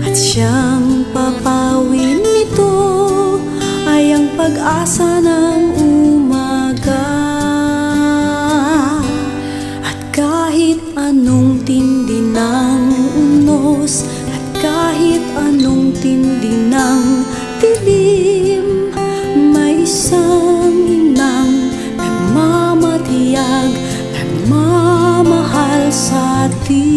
At siyang papawin nito ay ang pag-asa ng umaga. At kahit anong tindi ng unos, at kahit anong tindi ng dilim, may isang inang nagmamatiyag, nagmamahal sa atin.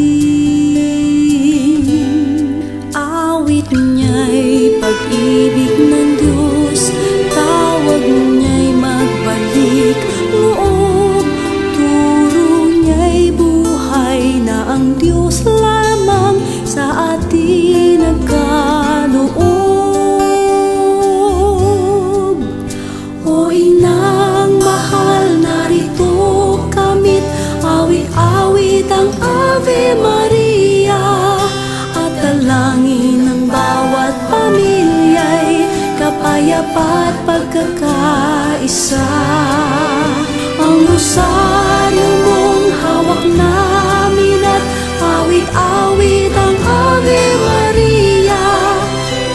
Awit niya'y pag-ibig ng Diyos, tawag niya'y magbalik loob, turo niya'y buhay na ang Diyos lamang sa atin nagkaloob. O inang mahal, narito kamit, awit-awit ang Ave Maria, at dalangin ng bawat pamilya'y kapayapa at pagkakaisa. Ang rosaryo mong hawak namin at awit-awit ang Ave Maria,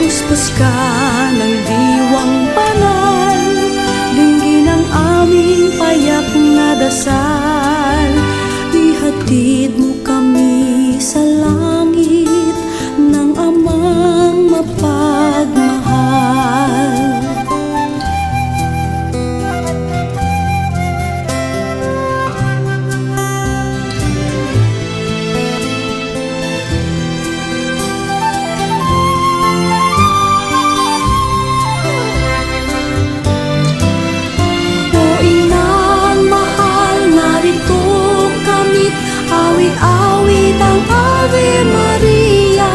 puspos ka ng diwang banal, dinggin ang aming payak na dasal. Ihatid mo kami sa langit ng amang mapagmahal. Awit-awit ang Ave Maria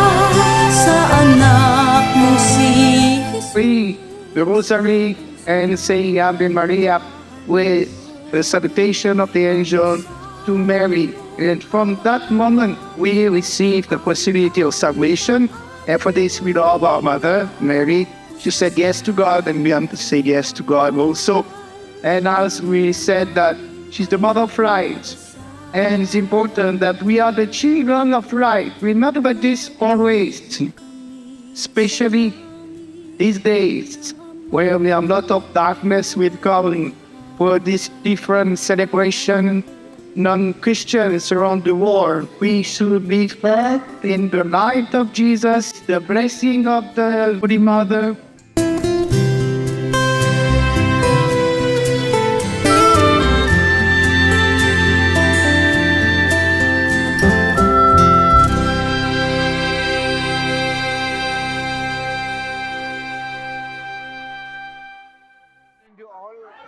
sa anak mo si Jesus. Pray the Rosary and say Ave Maria with the salutation of the angel to Mary. And from that moment, we receive the possibility of salvation. And for this, we love our mother, Mary. She said yes to God, and we have to say yes to God also. And as we said that she's the mother of light. And it's important that we are the children of light. Remember this always, especially these days where we have a lot of darkness with coming for this different celebration. Non-Christians around the world, we should be fed in the light of Jesus, the blessing of the Holy Mother.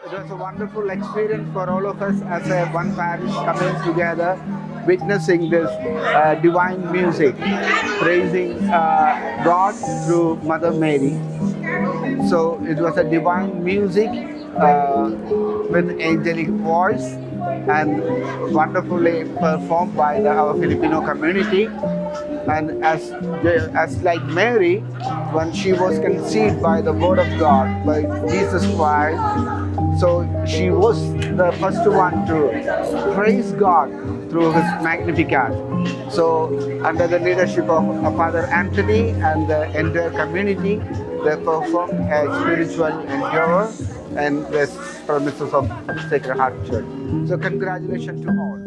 It was a wonderful experience for all of us as a one parish coming together, witnessing this divine music, praising God through Mother Mary. So it was a divine music with angelic voice and wonderfully performed by our Filipino community. And as like Mary, when she was conceived by the word of God, by Jesus Christ, so she was the first one to praise God through his Magnificat. So under the leadership of Father Anthony and the entire community, they performed a spiritual endeavor and the promises of Sacred Heart Church. So congratulations to all.